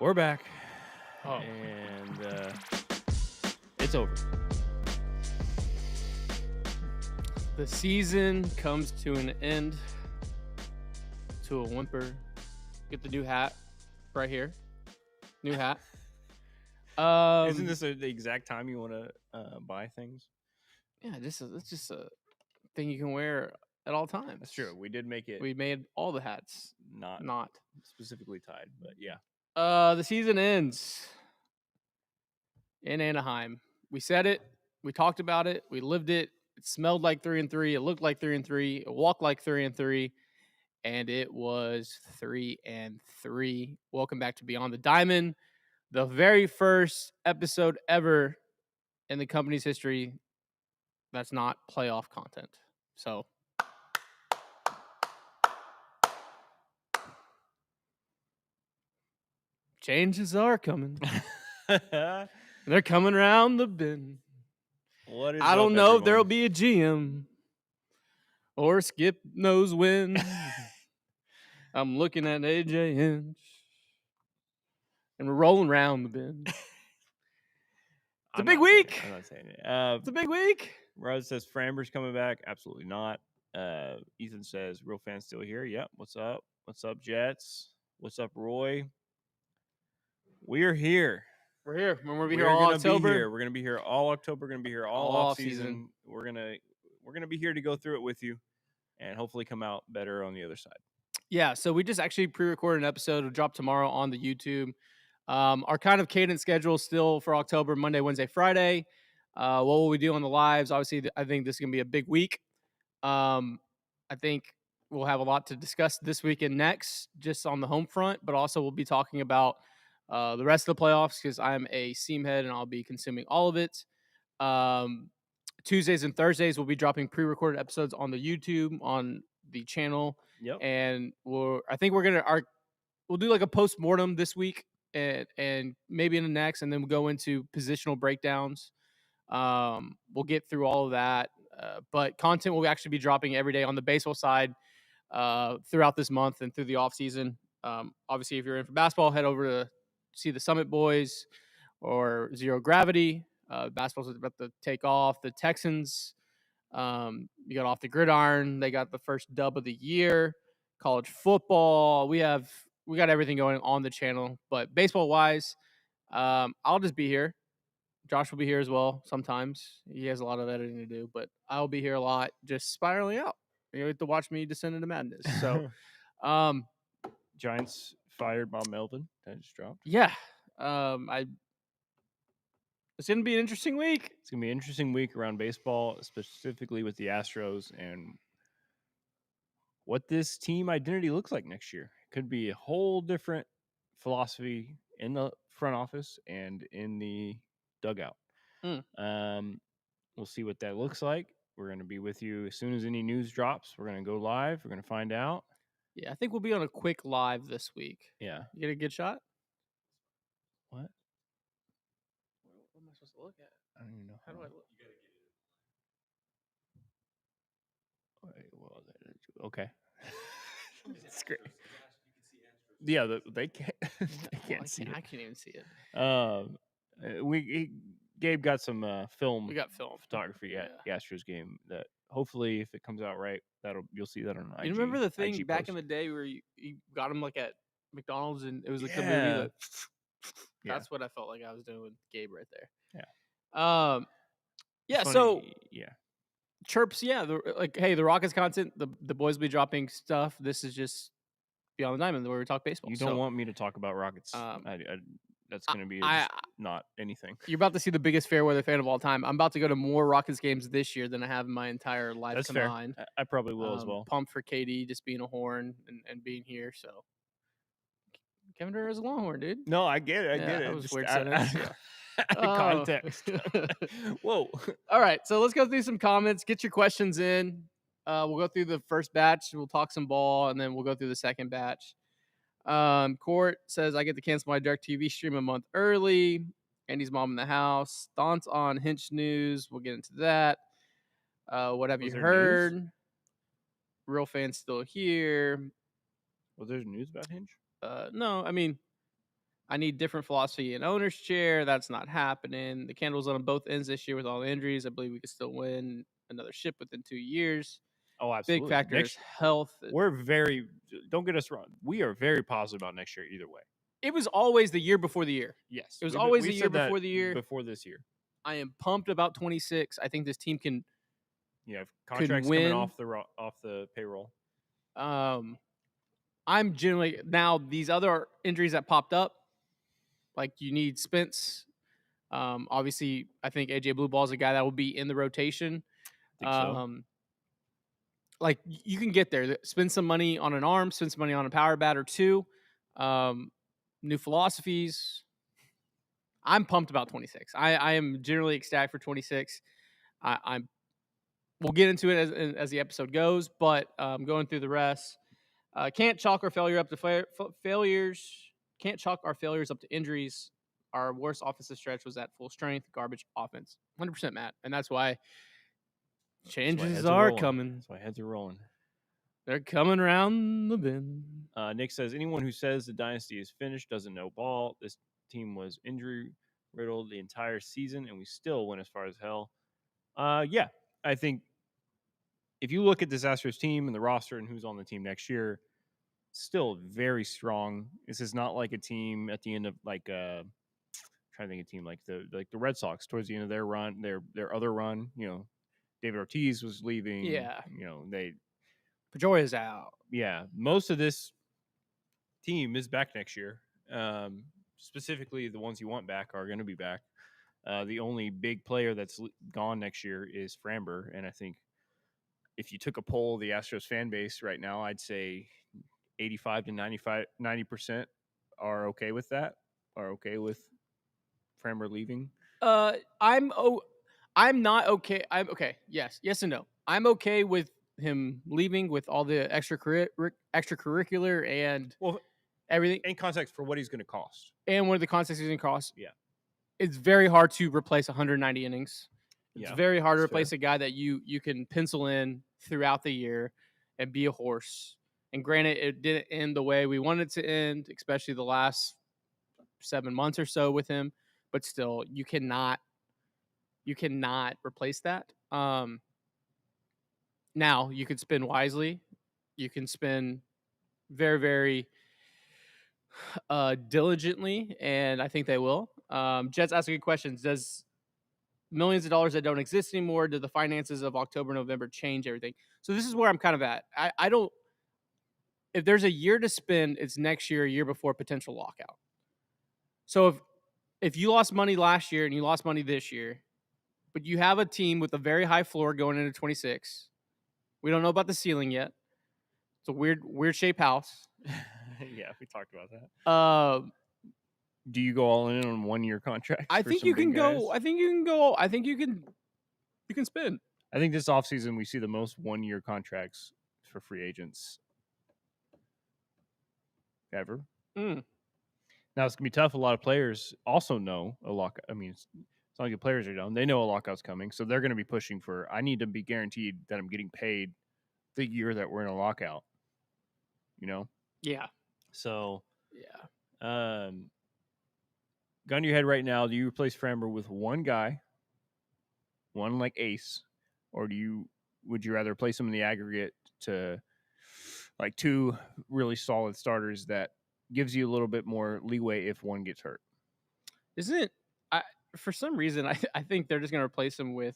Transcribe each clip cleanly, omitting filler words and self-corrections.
We're back. Oh. And it's over. The season comes to an end. To a whimper. Get the new hat right here. New hat. Isn't this the exact time you want to buy things? Yeah, it's just a thing you can wear at all times. That's true. We did make it. We made all the hats. Not specifically tied, but yeah. The season ends in Anaheim. We said it. We talked about it. We lived it. It smelled like 3-3. It looked like 3-3. It walked like 3-3. And it was 3-3. Welcome back to Beyond the Diamond, the very first episode ever in the company's history that's not playoff content. So changes are coming. They're coming around the bend. What is I don't know if there'll everyone? be a GM or Skip knows when. I'm looking at AJ Hinch, and we're rolling around the bend. It's a big week. I'm not saying it. It's a big week. Rose says Framber's coming back. Absolutely not. Ethan says real fans still here. Yep. What's up? What's up, Jets? What's up, Roy? We're here. We're here. We're gonna be here all October. We're gonna be here all October. We're gonna be here all off season. We're gonna be here to go through it with you, and hopefully come out better on the other side. Yeah. So we just actually pre-recorded an episode. It'll drop tomorrow on the YouTube. Our kind of cadence schedule still for October: Monday, Wednesday, Friday. What will we do on the lives? Obviously, I think this is gonna be a big week. I think we'll have a lot to discuss this week and next, just on the home front, but also we'll be talking about the rest of the playoffs because I'm a seam head and I'll be consuming all of it. Tuesdays and Thursdays we'll be dropping pre-recorded episodes on the YouTube on the channel. Yep. And I think we'll do like a post-mortem this week and maybe in the next, and then we'll go into positional breakdowns. We'll get through all of that. But content will actually be dropping every day on the baseball side throughout this month and through the off season. Obviously, if you're in for basketball, head over to see the Summit Boys or Zero Gravity. Basketball's about to take off. The Texans, you got off the gridiron. They got the first dub of the year. College football. We got everything going on the channel. But baseball wise, I'll just be here. Josh will be here as well sometimes. He has a lot of editing to do, but I'll be here a lot, just spiraling out. You have to watch me descend into madness. So, Giants fired Bob Melvin. That just dropped. Yeah. It's going to be an interesting week. It's going to be an interesting week around baseball, specifically with the Astros and what this team identity looks like next year. It could be a whole different philosophy in the front office and in the dugout. We'll see what that looks like. We're going to be with you as soon as any news drops. We're going to go live. We're going to find out. Yeah, I think we'll be on a quick live this week. Yeah. You get a good shot? What? What am I supposed to look at? I don't even know. How do I look? You gotta get it. Well, okay. It's great. Yeah, they can't. They can't see it. I can't even see it. Gabe got some film. We got film photography at the Astros game. That hopefully, if it comes out right, you'll see that on IG. You remember the thing IG back post. in the day where you got them like at McDonald's and it was like the movie. Like, that's what I felt like I was doing with Gabe right there. Yeah. Yeah. So chirps. Yeah. Hey, the Rockets content. The boys will be dropping stuff. This is just Beyond the Diamond where we talk baseball. You don't want me to talk about Rockets. That's going to be not anything. You're about to see the biggest Fairweather fan of all time. I'm about to go to more Rockets games this year than I have in my entire life That's combined. Fair. I probably will as well. Pumped for KD just being a horn and being here. So Kevin Durant is a Longhorn, dude. No, I get it. I get it. That was weird sentence. Context. Whoa. All right, so let's go through some comments. Get your questions in. We'll go through the first batch. We'll talk some ball, and then we'll go through the second batch. Court says, I get to cancel my DirecTV stream a month early. Andy's mom in the house. Thoughts on Hinch news. We'll get into that. What have you heard? News? Real fans still here. Was there news about Hinch? No, I mean, I need different philosophy in owner's chair. That's not happening. The candles on both ends this year with all the injuries. I believe we could still win another ship within 2 years. Oh, Big absolutely. factor is health. We're very. Don't get us wrong. We are very positive about next year either way. It was always the year before the year. Yes, It was always the we've year said that before the year. before this year. I am pumped about 26. I think this team can You have contracts coming win. off the payroll. I'm generally now these other injuries that popped up, like you need Spence. Obviously, I think AJ Blue Ball is a guy that will be in the rotation. I think so. Like you can get there. Spend some money on an arm, spend some money on a power bat or two. New philosophies. I'm pumped about 26. I am generally ecstatic for 26. I'm. We'll get into it as the episode goes, but going through the rest, can't chalk our failure up to failures. Can't chalk our failures up to injuries. Our worst offensive stretch was at full strength, garbage offense. 100% Matt, and that's why changes are coming. That's why heads are rolling. They're coming around the bend. Nick says anyone who says the dynasty is finished doesn't know ball. This team was injury riddled the entire season, and we still went as far as hell. Yeah, I think if you look at this Astros team and the roster and who's on the team next year, still very strong. This is not like a team at the end of like trying to think of a team like the Red Sox towards the end of their run, their other run. You know, David Ortiz was leaving. Yeah, you know Pedroia's out. Yeah, most of this team is back next year. Specifically, the ones you want back are going to be back. The only big player that's gone next year is Framber, and I think if you took a poll of the Astros fan base right now, I'd say 85 to 90% are okay with that, are okay with Framber leaving. I'm not okay. I'm okay. Yes and no. I'm okay with him leaving with all the extracurricular and everything in context for what he's going to cost and what the context is going to cost. Yeah, it's very hard to replace 190 innings. It's very hard to replace fair. A guy that you can pencil in throughout the year and be a horse. And granted, it didn't end the way we wanted it to end, especially the last 7 months or so with him. But still, you cannot replace that. Now you can spend wisely. You can spend very, very diligently, and I think they will. Jets asking good questions. Does millions of dollars that don't exist anymore, do the finances of October, November change everything? So this is where I'm kind of at. I don't. If there's a year to spend, it's next year, a year before potential lockout. So if you lost money last year and you lost money this year, but you have a team with a very high floor going into 26, we don't know about the ceiling yet. It's a weird shaped house. Yeah, we talked about that. Do you go all in on 1 year contracts? I think you can go. I think you can go. I think you can spend. I think this offseason we see the most 1 year contracts for free agents ever. Now it's gonna be tough. A lot of players also know a lockout. I mean, it's not like the players are dumb. They know a lockout's coming, so they're going to be pushing for. I need to be guaranteed that I'm getting paid the year that we're in a lockout. You know. Yeah. So. Yeah. Gun to your head right now. Do you replace Framber with one guy, one like ace, or would you rather replace him in the aggregate to like two really solid starters that gives you a little bit more leeway if one gets hurt? Isn't it? For some reason, I think they're just going to replace him with.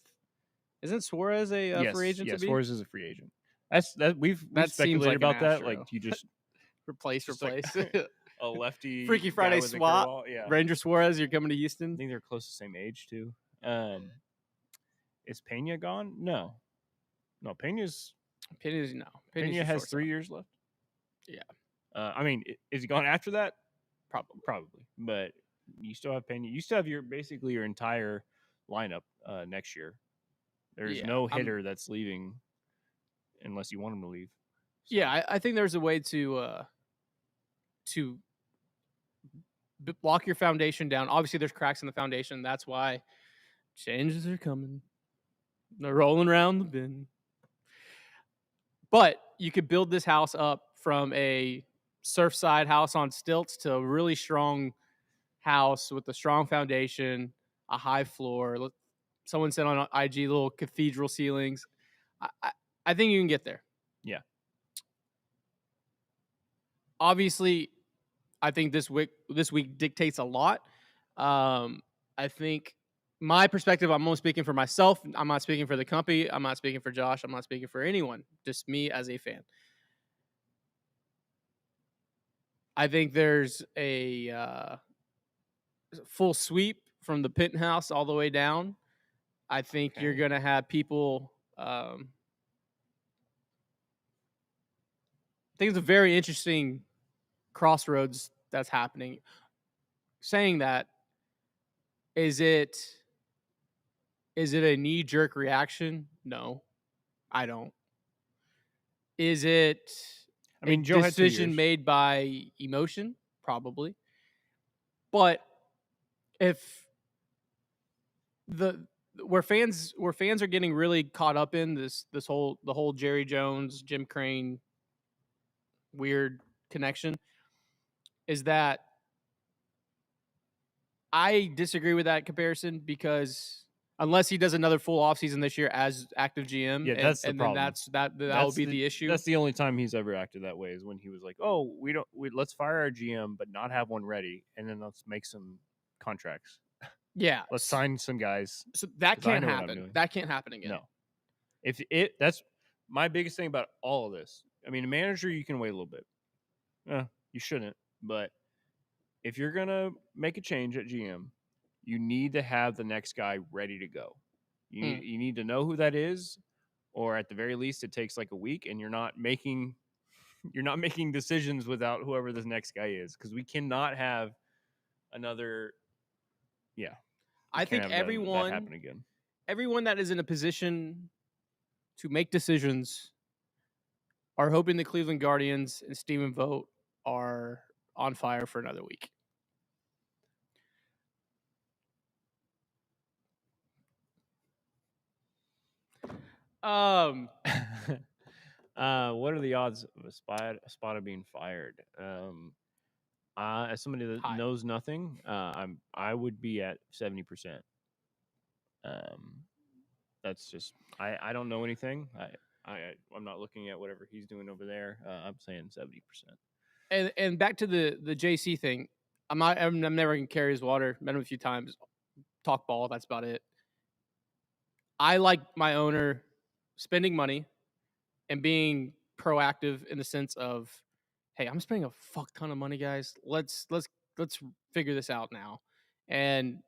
Isn't Suarez a free agent? Yes, Suarez is a free agent. We've speculated about that. Like you just replace. Like a lefty Freaky Friday swap. Yeah. Ranger Suarez, you're coming to Houston. I think they're close to the same age too. Is Pena gone? No, Pena has 3 years left. Yeah. I mean, is he gone after that? Probably. But you still have Pena. You still have your entire lineup next year. There's no hitter that's leaving unless you want him to leave. So. Yeah, I think there's a way to block your foundation down. Obviously, there's cracks in the foundation. That's why changes are coming. They're rolling around the bend. But you could build this house up from a Surfside house on stilts to a really strong house with a strong foundation, a high floor. Someone said on IG, little cathedral ceilings. I, I, I think you can get there. Yeah. Obviously, I think this week dictates a lot. I think my perspective, I'm only speaking for myself. I'm not speaking for the company. I'm not speaking for Josh. I'm not speaking for anyone. Just me as a fan. I think there's a full sweep from the penthouse all the way down. I think you're Okay. going to have people. I think it's a very interesting crossroads that's happening. Saying that, is it a knee jerk reaction? No, I don't. Is it I a mean, Joe had 2 decision years. made by emotion? Probably. But if the where fans are getting really caught up in the whole Jerry Jones, Jim Crane weird connection is that I disagree with that comparison because unless he does another full offseason this year as active GM, Yeah, that's the and then problem. that will be the issue. That's the only time he's ever acted that way is when he was like, "Oh, let's fire our GM, but not have one ready, and then let's make some contracts. Yeah, Let's sign some guys so that because I can't know what I'm happen. doing." That can't happen again. No, if it that's my biggest thing about all of this. I mean, a manager you can wait a little bit. You shouldn't, but if you're gonna make a change at GM, you need to have the next guy ready to go. Mm. You need to know who that is, or at the very least, it takes like a week, and you're not making decisions without whoever this next guy is because we cannot have another. Yeah, we I can't think have that happen again. everyone that is in a position to make decisions are hoping the Cleveland Guardians and Steven Vogt are on fire for another week. Um, What are the odds of a spot of being fired? As somebody that High. knows nothing, I would be at 70%. Um, that's just I don't know anything. I'm not looking at whatever he's doing over there. I'm saying 70%. And back to the JC thing. I'm never gonna carry his water. Met him a few times. Talk ball. That's about it. I like my owner spending money and being proactive in the sense of, hey, I'm spending a fuck ton of money, guys. Let's figure this out now. And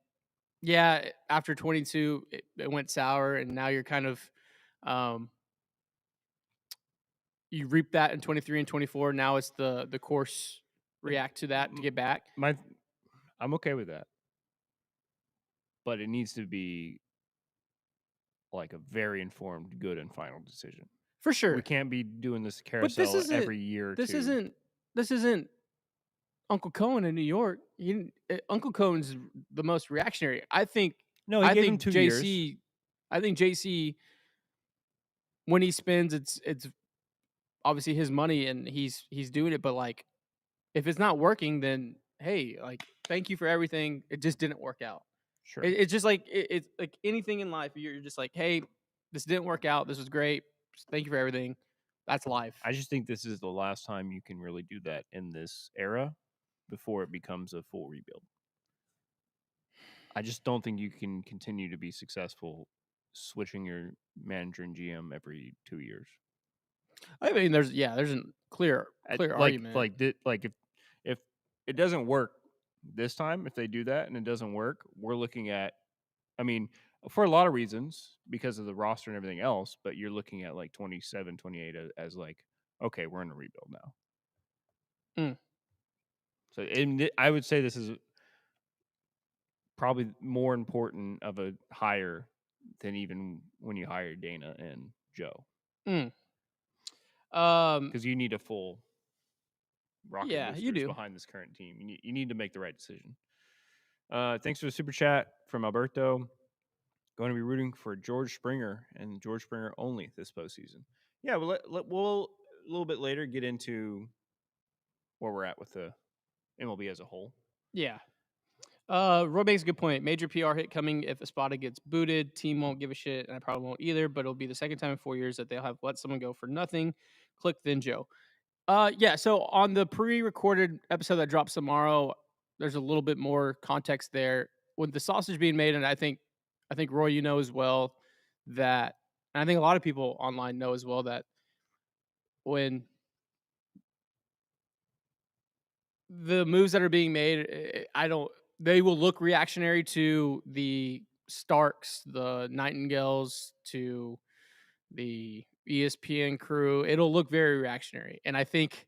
yeah, after 22, it went sour, and now you're kind of um, you reap that in 23 and 24. Now it's the course react to that to get back My I'm okay with that, but it needs to be like a very informed, good, and final decision. for We sure. can't be doing this But this carousel isn't every year or this two. isn't this isn't Uncle Cohen in New York. Uncle Cohen's the most reactionary. No, he I gave him think 2 years. JC. I think JC when he spends, it's obviously his money and he's doing it. But like, if it's not working, then hey, like, thank you for everything. It just didn't work out. Sure. It's just like it's like anything in life. You're just like, hey, this didn't work out. This was great. Thank you for everything. That's life. I just think this is the last time you can really do that in this era before it becomes a full rebuild. I just don't think you can continue to be successful switching your manager and GM every 2 years. I mean, there's a clear Like argument. like if it doesn't work this time, if they do that and it doesn't work, we're looking at. I mean, for a lot of reasons because of the roster and everything else, but you're looking at like 27, 28 as like, okay, we're in a rebuild now. Mm, So I would say this is probably more important of a hire than even when you hire Dana and Joe mm. Um, because you need a full rocket yeah, you boosters do. behind this current team. You need to make the right decision. Thanks for the super chat from Alberto. Going to be rooting for George Springer and George Springer only this postseason. Yeah, we'll a little bit later get into where we're at with the MLB as a whole. Yeah. Roy makes a good point. Major PR hit coming if Espada gets booted. Team won't give a shit, and I probably won't either. But it'll be the second time in 4 years that they'll have let someone go for nothing. Click then Joe. Yeah. So on the pre-recorded episode that drops tomorrow, there's a little bit more context there with the sausage being made, and I think Roy, you know as well that, and I think a lot of people online know as well that when the moves that are being made, I don't. They will look reactionary to the Starks, the Nightingales, to the ESPN crew. It'll look very reactionary, and I think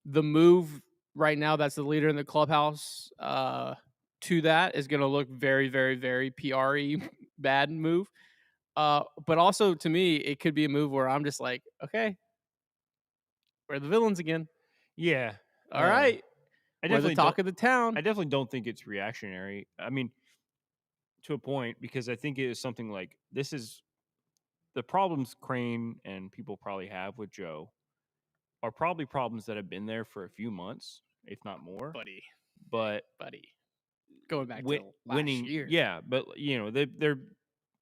the move right now that's the leader in the clubhouse to that is going to look very, very, very PRE bad move. But also to me, it could be a move where I'm just like, okay, we're the villains again. Yeah. All right, I we're the definitely don't talk of the town. I definitely don't think it's reactionary. I mean, to a point, because I think it is something like this is the problems Crane and people probably have with Joe are probably problems that have been there for a few months, if not more. buddy, But buddy. Going back to last winning, year. yeah, but they're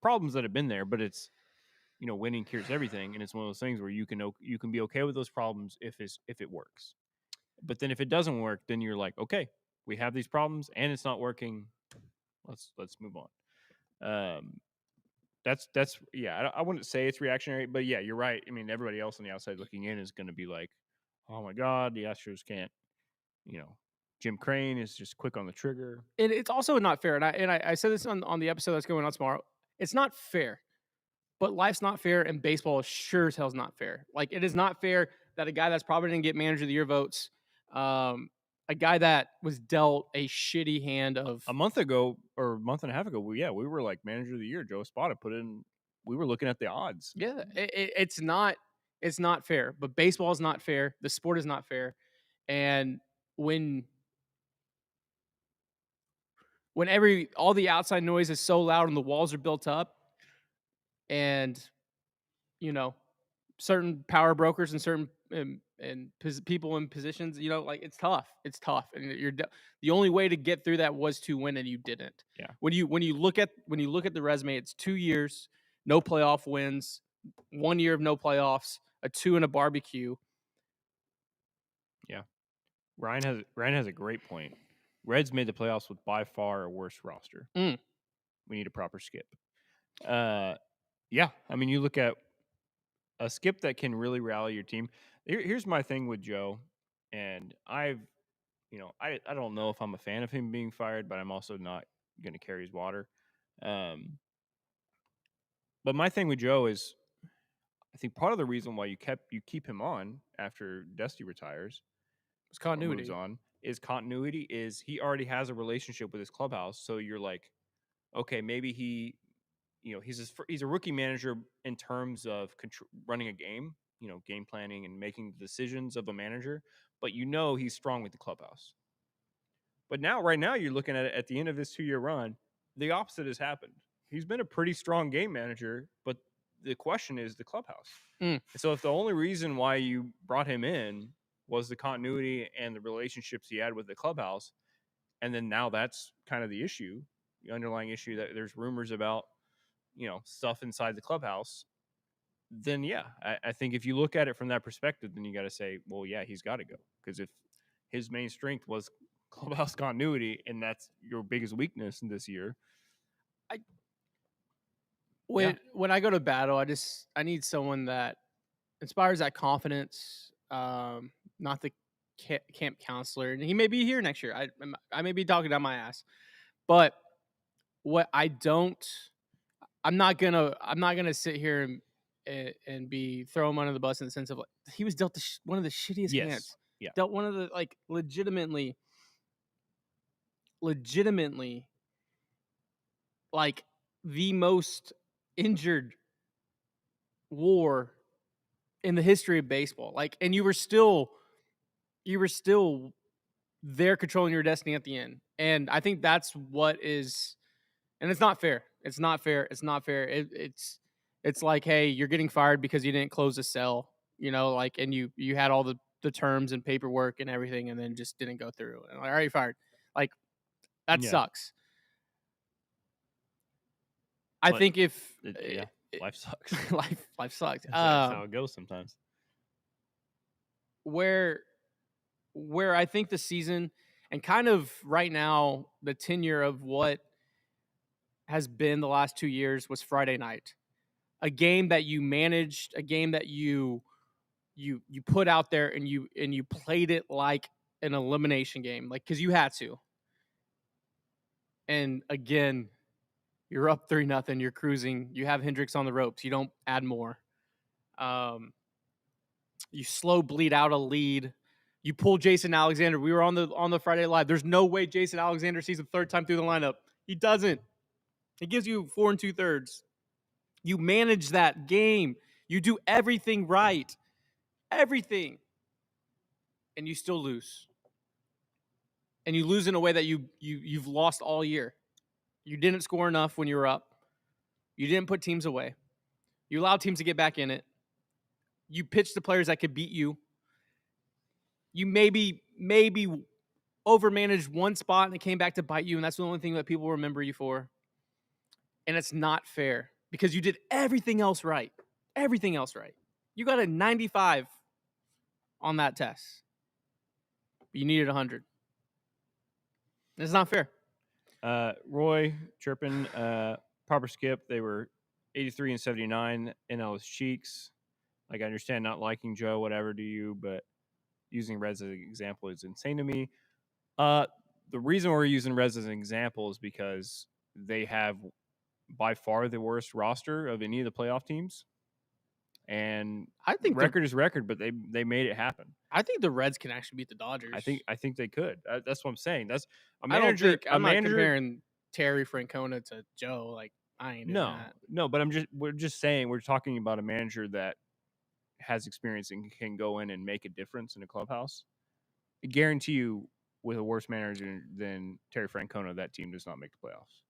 problems that have been there. But it's winning cures everything, and it's one of those things where you can be okay with those problems if it works. But then if it doesn't work, then you're like, okay, we have these problems and it's not working. Let's move on. Um, that's yeah. I wouldn't say it's reactionary, but yeah, you're right. I mean, everybody else on the outside looking in is going to be like, oh my god, the Astros can't. You know, Jim Crane is just quick on the trigger. And it's also not fair. And I said this on the episode that's going on tomorrow. It's not fair. But life's not fair, and baseball sure as hell's not fair. Like, it is not fair that a guy that's probably going to get manager of the year votes, a guy that was dealt a shitty hand of A month ago or a month and a half ago, we were like manager of the year. Joe Espada put in. We were looking at the odds. yeah, it's not fair. But baseball is not fair. The sport is not fair, and when all the outside noise is so loud and the walls are built up, and you know certain power brokers and certain people in positions, like it's tough. It's tough, and the only way to get through that was to win, and you didn't. Yeah. When you look at the resume, it's 2 years, no playoff wins, 1 year of no playoffs, a 2 and a barbecue. Yeah. Ryan has a great point. Reds made the playoffs with by far a worse roster. Mm. We need a proper skip. Yeah. I mean, you look at a skip that can really rally your team. Here's my thing with Joe, and I don't know if I'm a fan of him being fired, but I'm also not going to carry his water. But my thing with Joe is, I think part of the reason why you keep him on after Dusty retires It's or moves continuity. on is continuity. Is he already has a relationship with his clubhouse, so you're like, okay, maybe he's a rookie manager in terms of running a game, game planning and making decisions of a manager, but he's strong with the clubhouse. But right now, you're looking at it at the end of this 2-year run, the opposite has happened. He's been a pretty strong game manager, but the question is the clubhouse. Mm. So if the only reason why you brought him in was the continuity and the relationships he had with the clubhouse, and then now that's kind of the issue, the underlying issue that there's rumors about, stuff inside the clubhouse, then yeah, I think if you look at it from that perspective, then you got to say, well, yeah, he's got to go. Because if his main strength was clubhouse continuity and that's your biggest weakness in this year, When I go to battle, I need someone that inspires that confidence. Not the camp counselor, and he may be here next year. I may be talking down my ass, but what I don't, I'm not gonna sit here and be throw him under the bus in the sense of like he was dealt one of the shittiest yes, hands. yeah, Dealt one of the like legitimately like the most injured war in the history of baseball. Like, and you were still there controlling your destiny at the end. And I think that's what is, and it's not fair. It's not fair. It's not fair. It's like, hey, you're getting fired because you didn't close a sell, like, and you had all the terms and paperwork and everything, and then just didn't go through. And like, all right, you're fired. Like, That Yeah. sucks. I But think if yeah, life sucks. life sucks. That's how it goes sometimes. Where I think the season and kind of right now the tenure of what has been the last 2 years was Friday night. A game that you managed, a game that you put out there and you played it like an elimination game, like because you had to. And again, you're up 3-0. You're cruising. You have Hendricks on the ropes. You don't add more. You slow bleed out a lead. You pull Jason Alexander. We were on the Friday Live. There's no way Jason Alexander sees a third time through the lineup. He doesn't. He gives you 4 2/3. You manage that game. You do everything right. Everything. And you still lose. And you lose in a way that you've lost all year. You didn't score enough when you were up. You didn't put teams away. You allowed teams to get back in it. You pitched the players that could beat you. You maybe overmanaged one spot and it came back to bite you, and that's the only thing that people remember you for. And it's not fair because you did everything else right. Everything else right. You got a 95 on that test. You needed 100. It's not fair. Roy chirping, proper skip. They were 83 and 79. NL's cheeks. Like, I understand not liking Joe, whatever to you, but using Reds as an example is insane to me. The reason we're using Reds as an example is because they have by far the worst roster of any of the playoff teams. And I think record is record, but they made it happen. I think the Reds can actually beat the Dodgers. I think they could. That's what I'm saying. That's a manager. I'm not manager, comparing Terry Francona to Joe. Like, I ain't doing that. No, but we're just saying we're talking about a manager that has experience and can go in and make a difference in a clubhouse. I guarantee you, with a worse manager than Terry Francona, that team does not make the playoffs.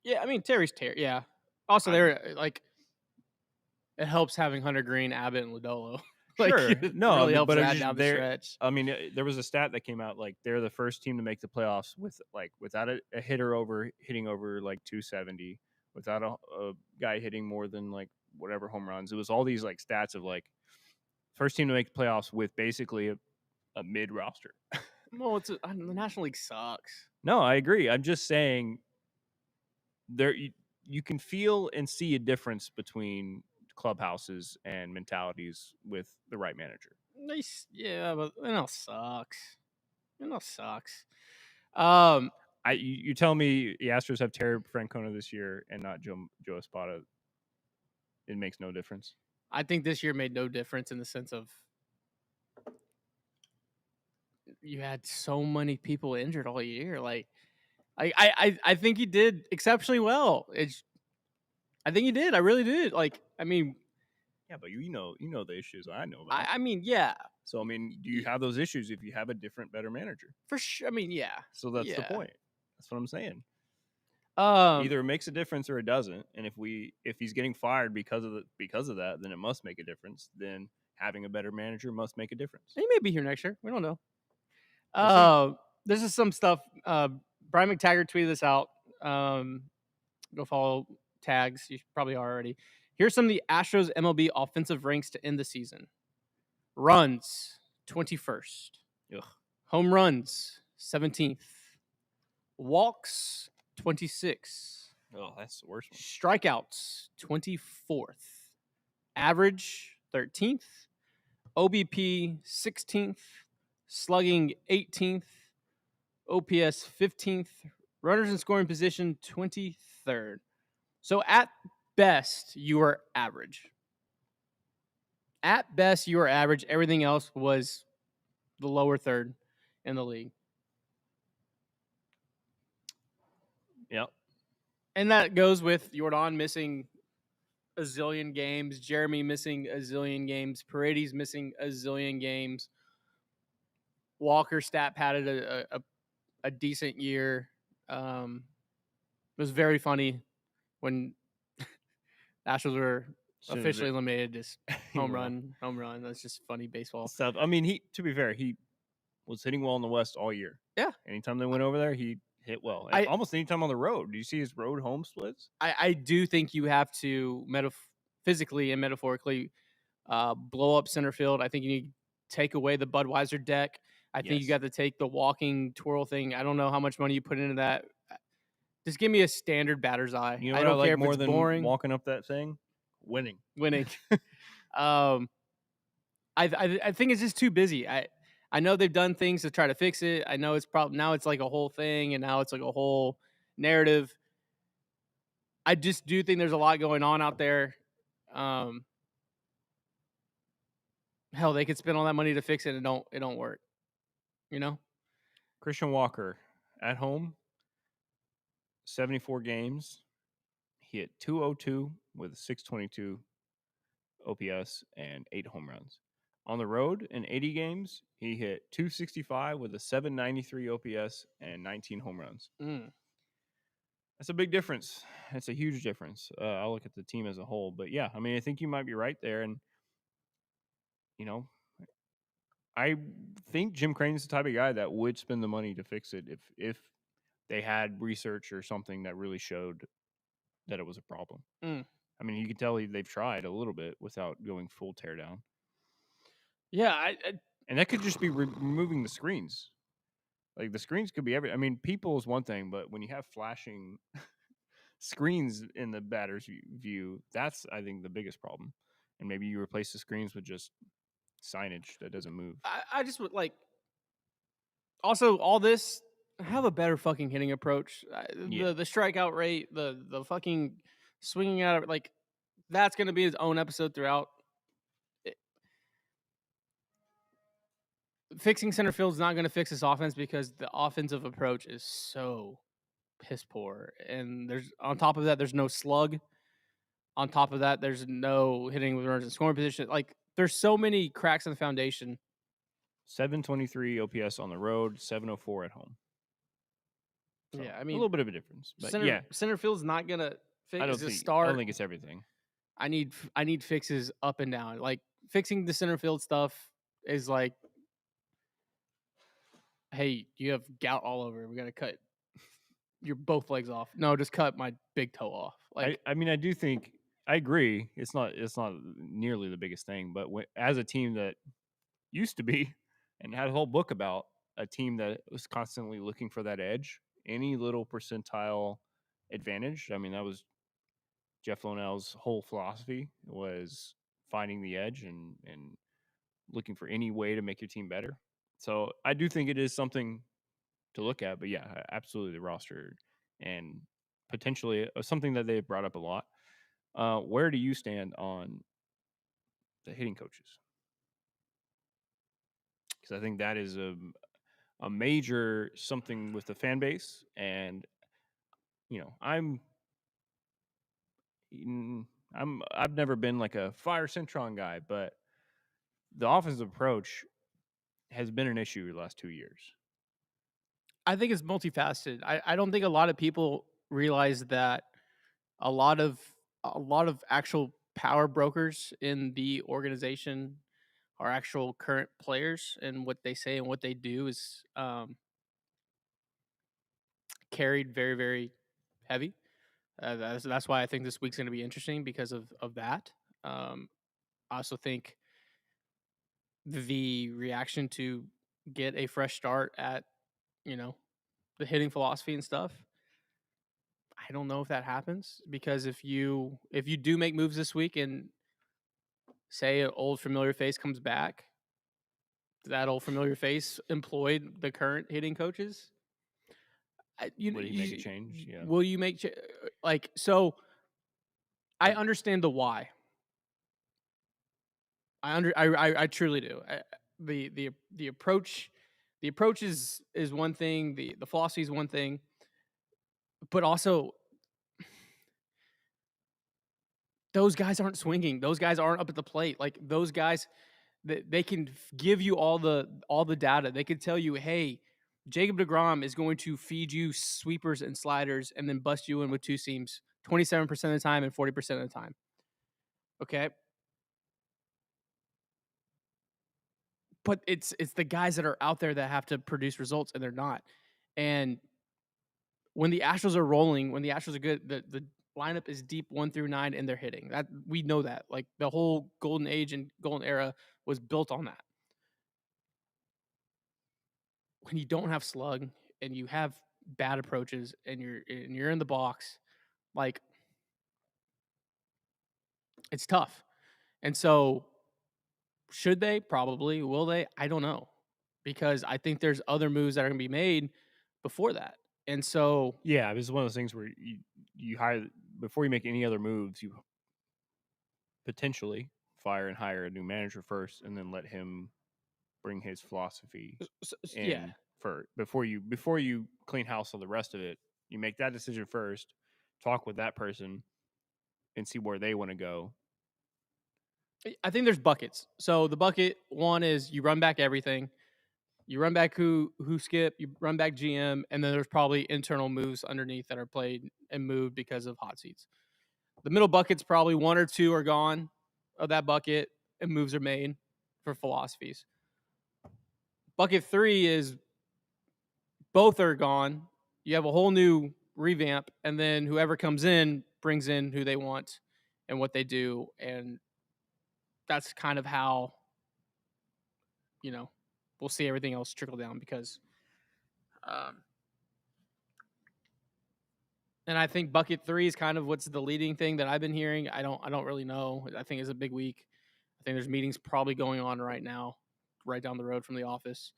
Yeah, I mean Terry's Terry. Yeah. Also, they're like, it helps having Hunter Green, Abbott, and Lodolo. Like, sure, no, really helps but that down the stretch. I mean, there was a stat that came out like they're the first team to make the playoffs without a hitter hitting over like 270, without a guy hitting more than like whatever home runs. It was all these like stats of like first team to make the playoffs with basically a mid roster. Well, the National League sucks. No, I agree. I'm just saying there you can feel and see a difference between clubhouses and mentalities with the right manager. Nice, yeah, but it sucks. It sucks. You tell me the Astros have Terry Francona this year and not Joe Espada. It makes no difference. I think this year made no difference in the sense of you had so many people injured all year. Like, I think he did exceptionally well. I think he did. I really did. Like, I mean, yeah, but you know the issues I know about. I mean, yeah. So I mean, do you have those issues if you have a different, better manager? For sure. I mean, yeah. So that's the point. That's what I'm saying. Either it makes a difference or it doesn't. And if he's getting fired because of that, then it must make a difference. Then having a better manager must make a difference. He may be here next year. We don't know. This is some stuff. Brian McTaggart tweeted this out. Go follow tags. You probably are already. Here's some of the Astros MLB offensive ranks to end the season. Runs, 21st. Ugh. Home runs, 17th. Walks, 26th. Oh, that's the worst one. Strikeouts, 24th. Average, 13th. OBP, 16th. Slugging, 18th. OPS, 15th. Runners in scoring position, 23rd. So at best, you are average. At best, you are average. Everything else was the lower third in the league. Yep. And that goes with Jordan missing a zillion games, Jeremy missing a zillion games, Paredes missing a zillion games. Walker stat padded a decent year. It was very funny when Astros were officially eliminated. Just home run. That's just funny baseball stuff. I mean, to be fair, he was hitting well in the West all year. Yeah. Anytime they went over there, he hit well. I Almost anytime on the road. Do you see his road home splits? I do think you have to physically and metaphorically blow up center field. I think you need to take away the Budweiser deck. I think you Yes. got to take the walking twirl thing. I don't know how much money you put into that. Just give me a standard batter's eye. You know I what I don't care like if more it's than boring. walking up that thing? Winning. Winning. um, I think it's just too busy. I know they've done things to try to fix it. I know it's probably now it's like a whole thing, and now it's like a whole narrative. I just do think there's a lot going on out there. Um, hell, they could spend all that money to fix it, and it don't work. You know? Christian Walker at home, 74 games. He hit 202 with a 622 OPS and 8 home runs. On the road in 80 games, he hit 265 with a 793 OPS and 19 home runs. Mm. That's a big difference. That's a huge difference. I'll look at the team as a whole, but yeah, I mean, I think you might be right there. And you know, I think Jim Crane's the type of guy that would spend the money to fix it if they had research or something that really showed that it was a problem. Mm. I mean, you can tell they've tried a little bit without going full teardown, Yeah, and that could just be removing the screens. Like the screens could be every. I mean, people is one thing, but when you have flashing screens in the batter's view, that's I think the biggest problem. And maybe you replace the screens with just signage that doesn't move. I just would like. Also, all this have a better fucking hitting approach. Yeah, The strikeout rate, the fucking swinging out of like that's going to be its own episode throughout. Fixing center field is not going to fix this offense because the offensive approach is so piss poor. And there's on top of that, there's no slug. On top of that, there's no hitting with runners in scoring position. Like there's so many cracks in the foundation. 723 OPS on the road, 704 at home. So Yeah, I a mean, little bit of a difference, but yeah, center field's not gonna I fix. don't It's a think start. it's everything. I need fixes up and down. Like fixing the center field stuff is like, hey, you have gout all over. We gotta cut your both legs off. No, just cut my big toe off. Like I mean, I do think I agree. It's not nearly the biggest thing, but as a team that used to be and had a whole book about a team that was constantly looking for that edge, any little percentile advantage. I mean, that was Jeff Lonell's whole philosophy was finding the edge and looking for any way to make your team better. So I do think it is something to look at, but yeah, absolutely the roster and potentially something that they've brought up a lot. Where do you stand on the hitting coaches? Because I think that is a major something with the fan base, and you know, I've never been like a fire Centron guy, but the offensive approach has been an issue the last 2 years. I think it's multifaceted. I don't think a lot of people realize that a lot of actual power brokers in the organization are actual current players, and what they say and what they do is carried very very heavy. That's why I think this week's going to be interesting because of that. I also think the reaction to get a fresh start at you know the hitting philosophy and stuff. I don't know if that happens because if you do make moves this week and say an old familiar face comes back, that old familiar face employed the current hitting coaches. Would he make a change? Yeah. Will you make like so? I understand the why. I truly do. The approach is one thing. The philosophy is one thing, but also those guys aren't swinging. Those guys aren't up at the plate. Like those guys, they can give you all the data. They could tell you, hey, Jacob DeGrom is going to feed you sweepers and sliders and then bust you in with two seams 27% of the time and 40% of the time. Okay. But it's the guys that are out there that have to produce results and they're not. And when the Astros are rolling, when the Astros are good, the lineup is deep 1 through 9 and they're hitting. That we know that. Like the whole golden age and golden era was built on that. When you don't have slug and you have bad approaches and you're in the box, like it's tough. And so should they? Probably. Will they? I don't know. Because I think there's other moves that are going to be made before that. And so Yeah, this is one of those things where you hire before you make any other moves, you potentially fire and hire a new manager first, and then let him bring his philosophy yeah. in for before you clean house on the rest of it. You make that decision first, talk with that person, and see where they want to go. I think there's buckets. So the bucket one is you run back everything. You run back who skip, you run back GM, and then there's probably internal moves underneath that are played and moved because of hot seats. The middle bucket's probably 1 or 2 are gone of that bucket and moves are made for philosophies. Bucket 3 is both are gone. You have a whole new revamp, and then whoever comes in brings in who they want and what they do, and that's kind of how we'll see everything else trickle down because and I think bucket 3 is kind of what's the leading thing that I've been hearing. I don't really know. I think it's a big week. I think there's meetings probably going on right now, right down the road from the office.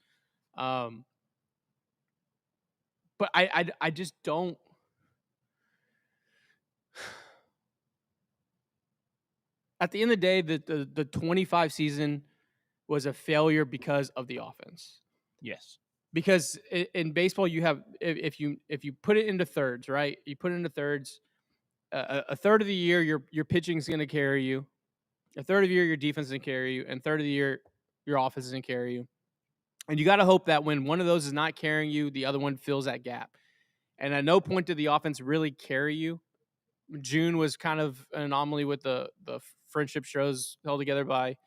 But I just don't. At the end of the day, the 25 season was a failure because of the offense. Yes. Because in baseball, you have if you put it into thirds, right? You put it into thirds. A third of the year, your pitching is going to carry you. A third of the year, your defense is going to carry you, and third of the year, your offense is going to carry you. And you got to hope that when one of those is not carrying you, the other one fills that gap. And at no point did the offense really carry you. June was kind of an anomaly with the friendship shows held together by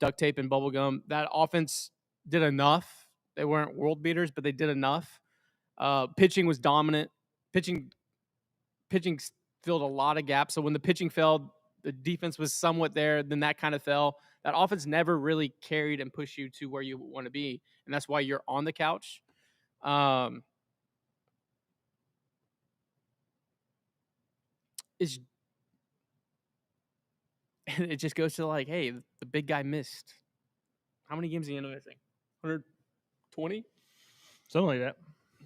duct tape and bubble gum. That offense did enough. They weren't world beaters, but they did enough. Pitching was dominant. Pitching filled a lot of gaps. So when the pitching failed, the defense was somewhat there. Then that kind of fell. That offense never really carried and pushed you to where you want to be, and that's why you're on the couch. It's and it just goes to like, hey, the big guy missed. How many games did he end up missing? 120? Something like that.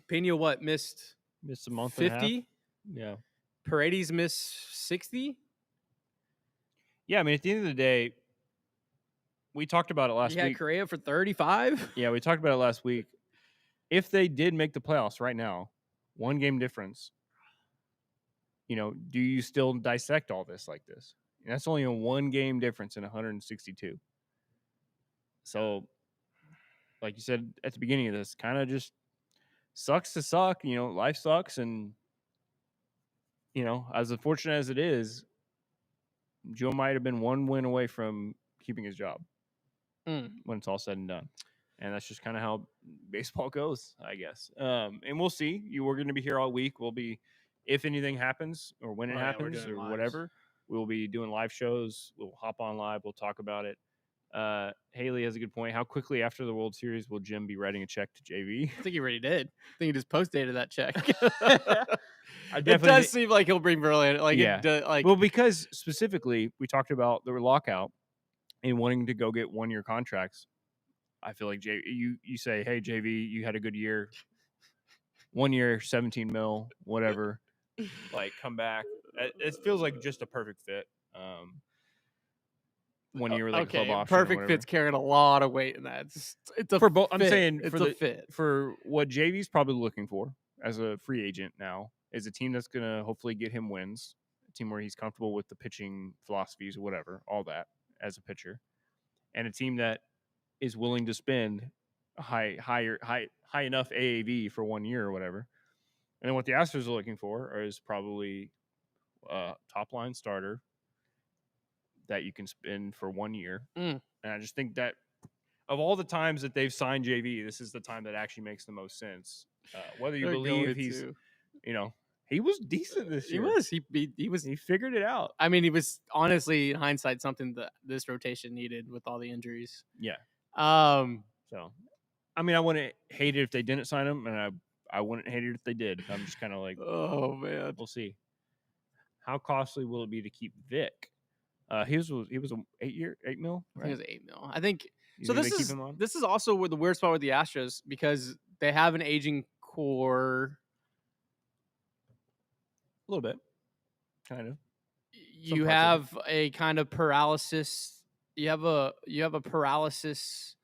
Pena what missed a month and a half. 50? Yeah. Paredes missed 60? Yeah, I mean, at the end of the day, we talked about it last You had week. Correa for 35? Yeah, we talked about it last week. If they did make the playoffs right now, 1 game difference, do you still dissect all this like this? And that's only a 1 game difference in 162. So, like you said at the beginning of this, kind of just sucks to suck. Life sucks. And, as unfortunate as it is, Joe might have been 1 win away from keeping his job when it's all said and done. And that's just kind of how baseball goes, I guess. And we'll see. We're going to be here all week. We'll be, if anything happens or when it happens or whatever, we'll be doing live shows. We'll hop on live. We'll talk about it. Haley has a good point. How quickly after the World Series will Jim be writing a check to JV? I think he already did. I think he just post-dated that check. It does seem like he'll bring Verlander. Well, because specifically, we talked about the lockout and wanting to go get 1-year contracts. I feel like you say, hey, JV, you had a good year. 1 year, 17 mil, whatever. Come back. It feels like just a perfect fit. 1 year, club option. Perfect fit's carrying a lot of weight in that. It's a for both. Fit. I'm saying it's for a fit for what JV's probably looking for as a free agent now is a team that's going to hopefully get him wins. A team where he's comfortable with the pitching philosophies or whatever, all that as a pitcher, and a team that is willing to spend a high enough AAV for 1 year or whatever. And then what the Astros are looking for is probably a top line starter that you can spend for 1 year. And I just think that of all the times that they've signed JV, this is the time that actually makes the most sense. Whether you believe he's he was decent this He year. was. He was. He figured it out. I mean, he was honestly, in hindsight, something that this rotation needed with all the injuries. Yeah. Um, So, I mean, I wouldn't hate it if they didn't sign him, and I wouldn't hate it if they did. I'm just kind of like, oh man, we'll see. How costly will it be to keep Vic? He was an 8 mil, I right? think it was 8 mil. I think You so. think they keep him on? This is also where the weird spot with the Astros because they have an aging core. A little bit, kind of. You parts of it. have a kind of paralysis. You have a paralysis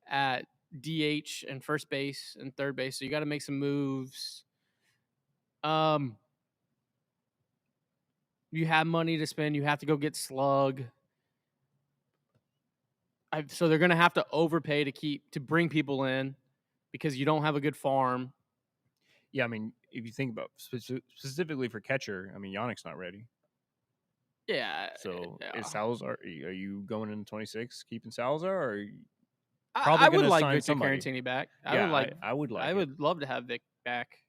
at DH and first base and third base. So you got to make some moves. You have money to spend. You have to go get Slug. So they're going to have to overpay to bring people in because you don't have a good farm. Yeah, I mean, if you think about specifically for catcher, I mean, Yannick's not ready. Yeah. So yeah. is Salazar? Are you going into 26 keeping Salazar, or are you I would gonna like sign Victor somebody? Caratini back. I would like. I it. would love to have Vic back.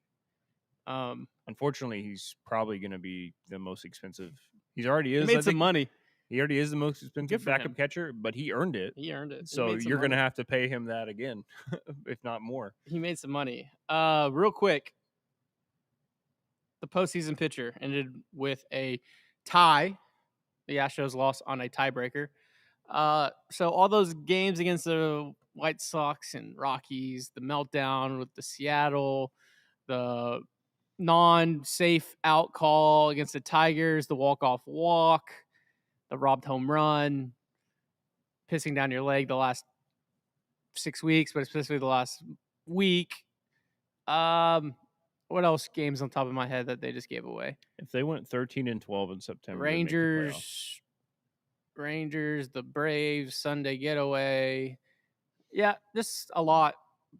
Unfortunately, he's probably going to be the most expensive. He already is. He made some money. He already is the most expensive for backup him. catcher, but he earned it. He earned it. He So made some you're going to money. have to pay him that again, if not more. He made some money. Real quick, the postseason picture ended with a tie. The Astros lost on a tiebreaker. So all those games against the White Sox and Rockies, the meltdown with the Seattle, the non-safe out call against the Tigers, the walk-off walk, the robbed home run, pissing down your leg the last 6 weeks, but especially the last week. What else games on top of my head that they just gave away? If they went 13-12 in September, Rangers, the Braves, Sunday getaway. Yeah, just a lot.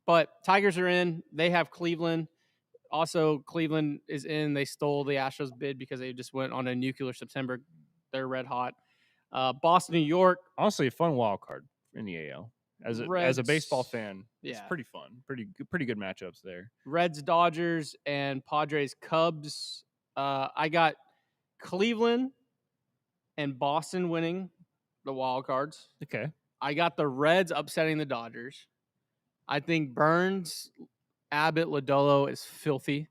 But Tigers are in. They have Cleveland. Also, Cleveland is in. They stole the Astros bid because they just went on a nuclear September. They're red hot. Boston, New York. Honestly, a fun wild card in the AL. As a baseball fan, it's pretty fun. Pretty good matchups there. Reds, Dodgers, and Padres, Cubs. I got Cleveland and Boston winning the wild cards. Okay. I got the Reds upsetting the Dodgers. I think Burns, Abbott, Lodolo is filthy.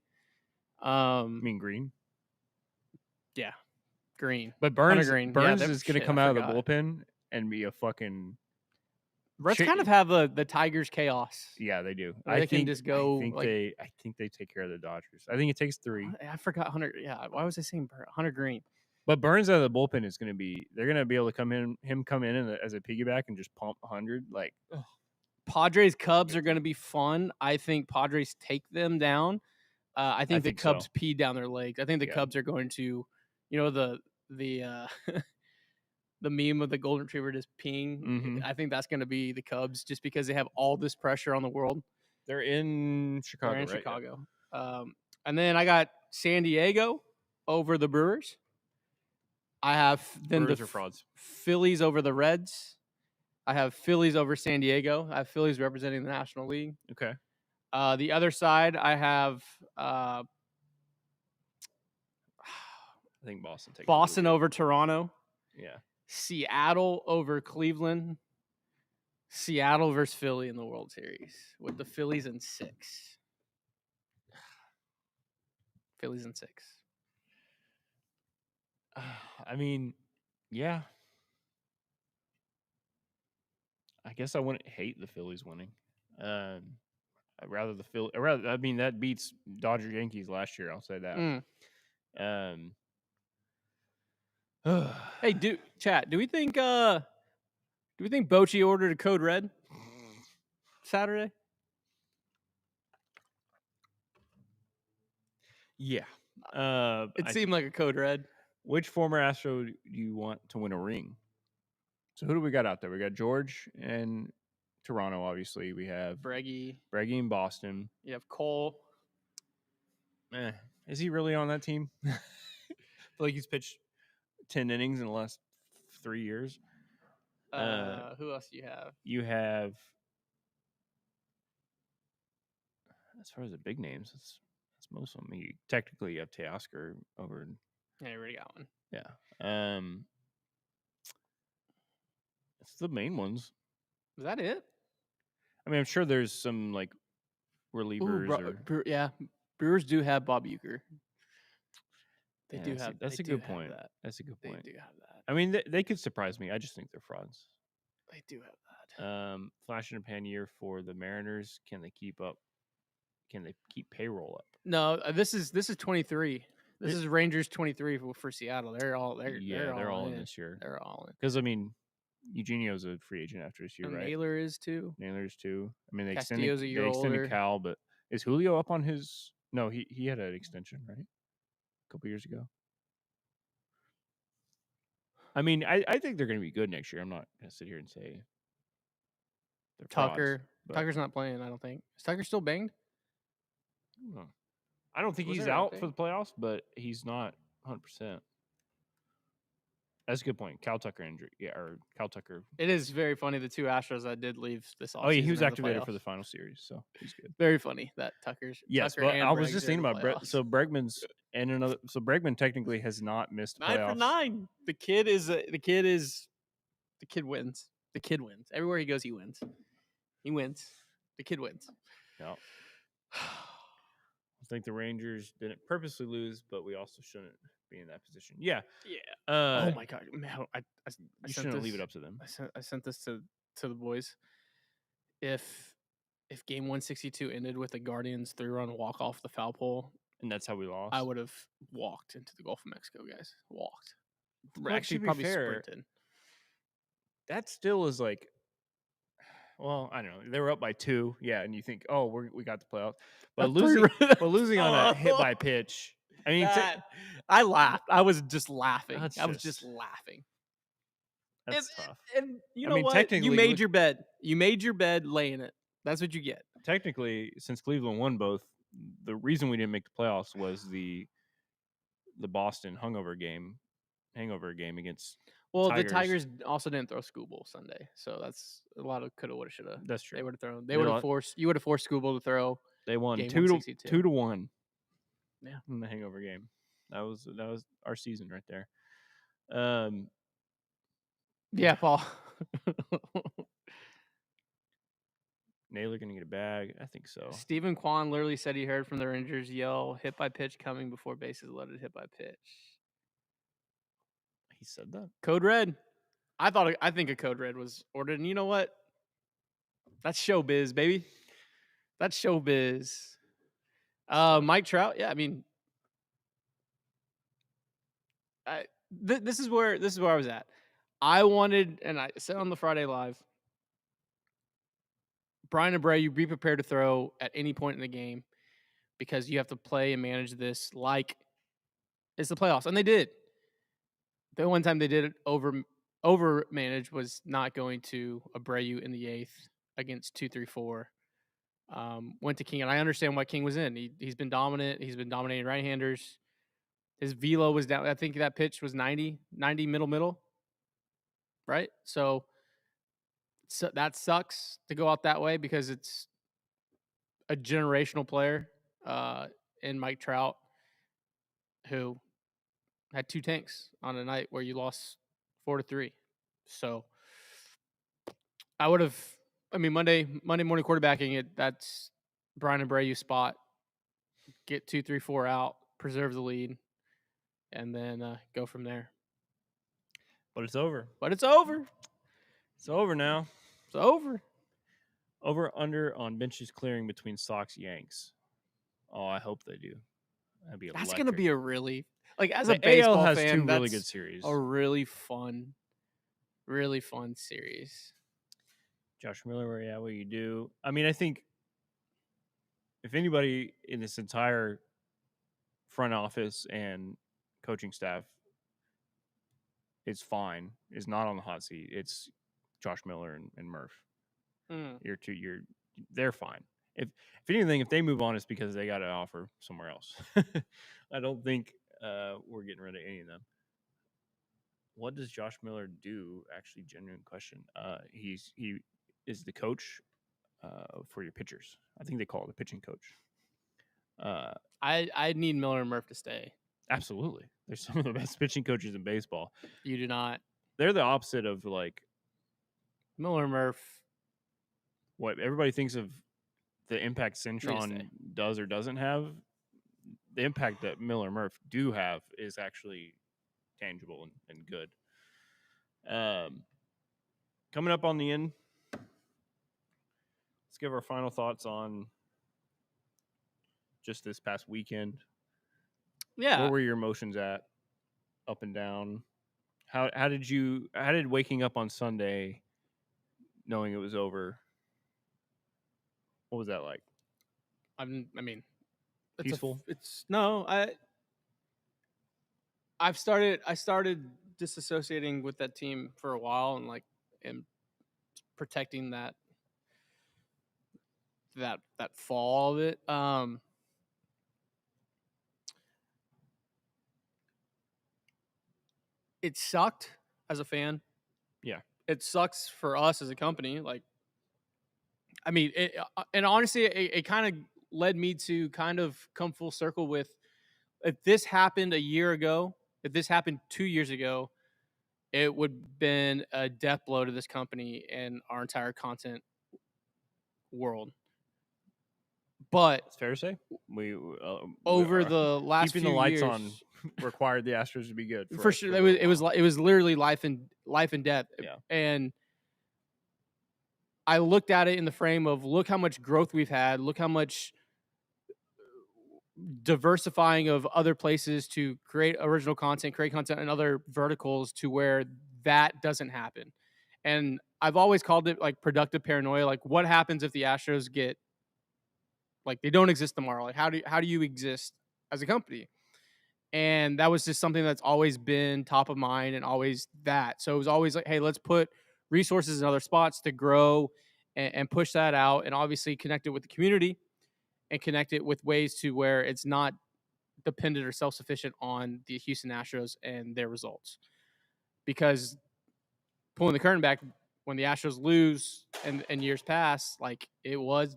You mean Green? Yeah, Green. But Burns yeah, is going to come out of the bullpen and be a fucking. Reds kind of have the Tigers chaos. Yeah, they do. They can just go. I think they take care of the Dodgers. I think it takes 3. I forgot Hunter. Yeah, why was I saying Hunter Green? But Burns out of the bullpen is going to be. They're going to be able to come in as a piggyback and just pump 100. Like, Padres Cubs are going to be fun. I think Padres take them down. I think the Cubs pee down their legs. I think the Cubs are going to, the the meme of the golden retriever just peeing. Mm-hmm. I think that's going to be the Cubs just because they have all this pressure on the world. They're in Chicago. They're in right? Chicago. And then I got San Diego over the Brewers. I have then Brewers are frauds. Phillies over the Reds. I have Phillies over San Diego. I have Phillies representing the National League. Okay. The other side, I have I think Boston takes Boston over Toronto. Yeah. Seattle over Cleveland. Seattle versus Philly in the World Series with the Phillies in 6. Phillies in 6. I mean, yeah. I guess I wouldn't hate the Phillies winning. I'd rather the Phillies. I mean, that beats Dodger Yankees last year. I'll say that. Hey, chat. Do we think Bochy ordered a code red Saturday? Yeah. It seemed like a code red. Which former Astro do you want to win a ring? So who do we got out there? We got George and Toronto, obviously. We have Breggy in Boston. You have Cole. Is he really on that team? I feel like he's pitched 10 innings in the last 3 years. Who else do you have? You have, as far as the big names, that's That's most of them. Technically, you have Teoscar over. Yeah, you already got one. Yeah. It's the main ones. Is that it? I mean, I'm sure there's some like relievers yeah. Brewers do have Bob Uecker. They Yeah, do have. that's They a do good have point. that. That's a good They point. do have that. I mean, they could surprise me. I just think they're frauds. They do have that. Flash in a pan year for the Mariners. Can they keep up? Can they keep payroll up? No, this is 23. This is Rangers 23 for Seattle. They're all in this year. They're all in. Because I mean, Eugenio's a free agent after this year, right? Naylor is too. Naylor's too. I mean, they Castillo's a year extended older. Cal, but is Julio up on his? No, he had an extension, right? A couple years ago. I mean, I think they're going to be good next year. I'm not going to sit here and say they're frauds, Tucker's not playing. I don't think. Is Tucker still banged? I don't think he's out for the playoffs, but he's not 100%. That's a good point. Cal Tucker injury, or Cal Tucker. It is very funny. The two Astros that did leave this offseason. Oh yeah, he was activated for the final series, so he's good. Very funny that Tucker's. Yes, Tucker but and I was Breg's just are thinking in the about Brett. playoffs. So Bregman's and another. So Bregman technically has not missed playoffs. 9 for 9. The kid wins. The kid wins. Everywhere he goes, he wins. He wins. The kid wins. Yeah. I think the Rangers didn't purposely lose, but we also shouldn't be in that position. Yeah. Yeah. Oh my god, man! You shouldn't leave it up to them. I sent this to the boys. If game 162 ended with the Guardians 3-run walk off the foul pole, and that's how we lost, I would have walked into the Gulf of Mexico, guys. Walked. Well, actually, probably sprinted. That still is like. Well, I don't know. They were up by 2, and you think, oh, we got the playoffs, but losing on a hit by pitch. I mean, I laughed. I was just laughing. That's tough. And you know what? You made your bed. You made your bed, lay in it. That's what you get. Technically, since Cleveland won both, the reason we didn't make the playoffs was the Boston hangover game against. Well, the Tigers also didn't throw Skubal Sunday, so that's a lot of coulda, woulda, shoulda. That's true. They would have thrown. They would have forced. You would have forced Skubal to throw. They won 2-1. Yeah, in the hangover game. That was our season right there. Yeah, Paul. Naylor gonna get a bag? I think so. Stephen Kwan literally said he heard from the Rangers yell "hit by pitch" coming before bases loaded. Hit by pitch. He said that. Code red. I think a code red was ordered, and you know what? That's showbiz, baby. That's showbiz. Mike Trout. Yeah, I mean, this is where I was at. I wanted, and I said on the Friday Live, Brian Abreu, be prepared to throw at any point in the game because you have to play and manage this like it's the playoffs, and they did. The one time they did it over managed was not going to Abreu in the 8th against 2-3-4. Went to King, and I understand why King was in. He's been dominant. He's been dominating right-handers. His velo was down. I think that pitch was 90 middle, right? So that sucks to go out that way because it's a generational player in Mike Trout who had 2 tanks on a night where you lost 4-3. So I would have. I mean, Monday morning quarterbacking it. That's Brian Abreu's spot. Get 2, 3, 4 out, preserve the lead, and then go from there. But it's over. It's over. It's over now. It's over. Over under on benches clearing between Sox Yanks. Oh, I hope they do. That'd be electric. That's gonna be a really as the a baseball AL has fan. 2 really good series. A really fun series. Josh Miller, what you do? I mean, I think if anybody in this entire front office and coaching staff is not on the hot seat, it's Josh Miller and Murph. They're fine. If anything, if they move on, it's because they got an offer somewhere else. I don't think we're getting rid of any of them. What does Josh Miller do? Actually, genuine question. He is the coach for your pitchers. I think they call it the pitching coach. I need Miller and Murph to stay. Absolutely. They're some of the best pitching coaches in baseball. You do not. They're the opposite of like Miller and Murph what everybody thinks of the impact need to stay. Centron does or doesn't have. The impact that Miller and Murph do have is actually tangible and good. Coming up on the end, let's give our final thoughts on just this past weekend. Yeah. Where were your emotions at? Up and down? How did waking up on Sunday knowing it was over? What was that like? I mean, Peaceful? I started disassociating with that team for a while and protecting that fall of it. It sucked as a fan. Yeah. It sucks for us as a company. And honestly, it kind of led me to kind of come full circle with, if this happened a year ago, if this happened 2 years ago, it would have been a death blow to this company and our entire content world. But it's fair to say over the last keeping few the lights years, on required the Astros to be good for sure. It was literally life and death. Yeah. And I looked at it in the frame of, look how much growth we've had. Look how much diversifying of other places to create original content, create content in other verticals to where that doesn't happen. And I've always called it like productive paranoia. Like, what happens if the Astros get, like, they don't exist tomorrow? Like, how do you exist as a company? And that was just something that's always been top of mind and always that. So it was always like, hey, let's put resources in other spots to grow and push that out, and obviously connect it with the community and connect it with ways to where it's not dependent or self-sufficient on the Houston Astros and their results. Because pulling the curtain back, when the Astros lose and years pass, like, it was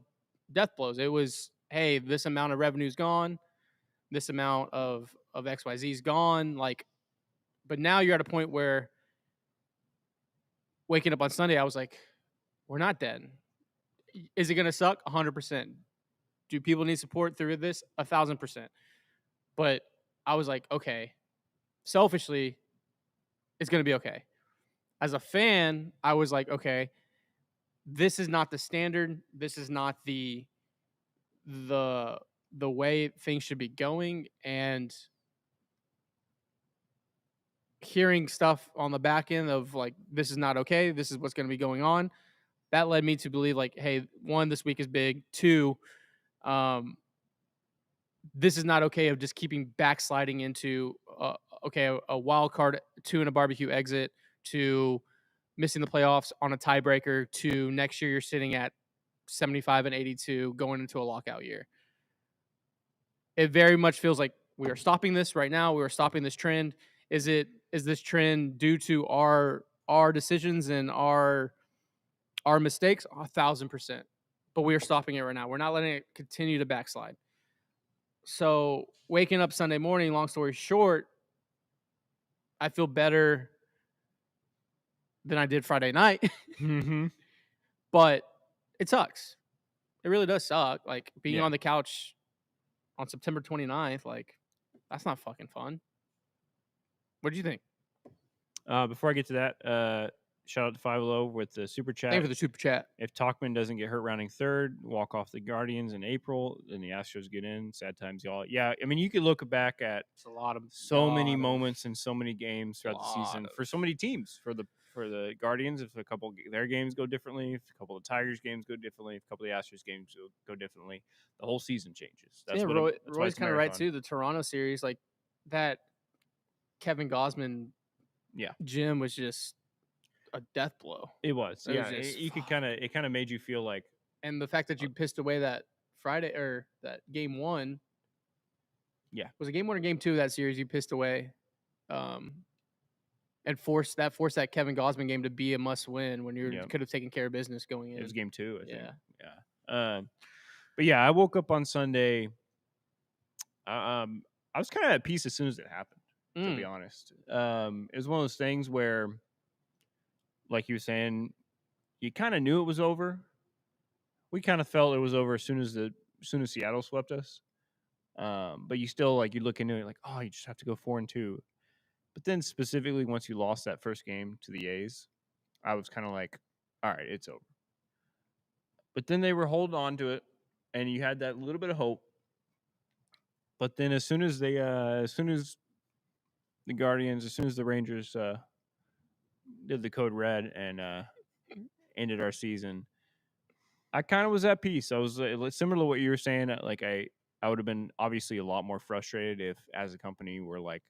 death blows. It was, hey, this amount of revenue is gone, this amount of XYZ is gone. Like, but now you're at a point where waking up on Sunday, I was like, we're not dead. Is it going to suck? 100%. Do people need support through this? 1,000%. But I was like, okay, selfishly, it's going to be okay. As a fan, I was like, okay, this is not the standard. This is not the way things should be going. And hearing stuff on the back end of like, this is not okay, this is what's going to be going on, that led me to believe, like, hey, one, this week is big. Two, this is not okay of just keeping backsliding into a wild card, two in a barbecue exit, to missing the playoffs on a tiebreaker, to next year you're sitting at 75 and 82 going into a lockout year. It very much feels like we are stopping this right now. We are stopping this trend. Is this trend due to our decisions and our mistakes? 1,000%. But we are stopping it right now. We're not letting it continue to backslide. So waking up Sunday morning, long story short, I feel better than I did Friday night. Mm-hmm. But it sucks. It really does suck. Like, being Yeah. on the couch on September 29th, like, that's not fucking fun. What did you think? Before I get to that, shout out to 5 with the super chat. Thank you for the super chat. If Talkman doesn't get hurt rounding third, walk off the Guardians in April, then the Astros get in. Sad times, y'all. Yeah, I mean, you could look back at It's a lot of many moments and so many games throughout the season for so many teams. For the Guardians, if a couple of their games go differently, if a couple of the Tigers games go differently, if a couple of the Astros games go differently, the whole season changes. That's Roy's kind of right too. The Toronto series, like, that Kevin Gausman, gym was just a death blow. It was. It kind of made you feel like, and the fact that you pissed away that Friday, or that game one. Yeah. Was it game one or game two of that series you pissed away? And forced that Kevin Gausman game to be a must win when you could have taken care of business going in. It was game two, I think. Yeah. But yeah, I woke up on Sunday I was kind of at peace as soon as it happened, to be Mm. honest. It was one of those things where, like you were saying, you kind of knew it was over. We kind of felt it was over as soon as Seattle swept us. But you still like you look into it like, oh, you just have to go 4-2. But then specifically once you lost that first game to the A's, I was kind of like, all right, it's over. But then they were holding on to it, and you had that little bit of hope. But then as soon as the Guardians, as soon as the Rangers did the code red and ended our season, I kind of was at peace. I was similar to what you were saying. Like I would have been obviously a lot more frustrated if, as a company, we're like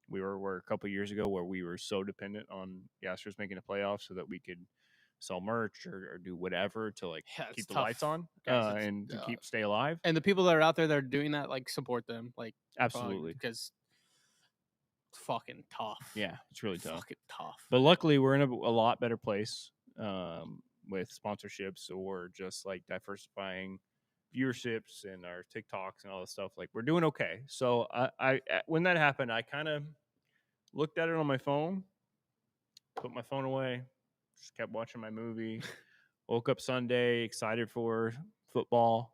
we were a couple years ago where we were so dependent on the Astros making the playoffs so that we could sell merch or do whatever to like Yeah, it's keep the lights tough, on guys. and to stay alive. And the people that are out there that are doing that, like, support them, like, Absolutely, because it's fucking tough. yeah, it's really tough. Fucking tough. But luckily, we're in a lot better place with sponsorships or just like diversifying viewerships and our TikToks and all this stuff. Like we're doing okay. So when that happened, I kind of looked at it on my phone, put my phone away, just kept watching my movie. Woke up Sunday excited for football,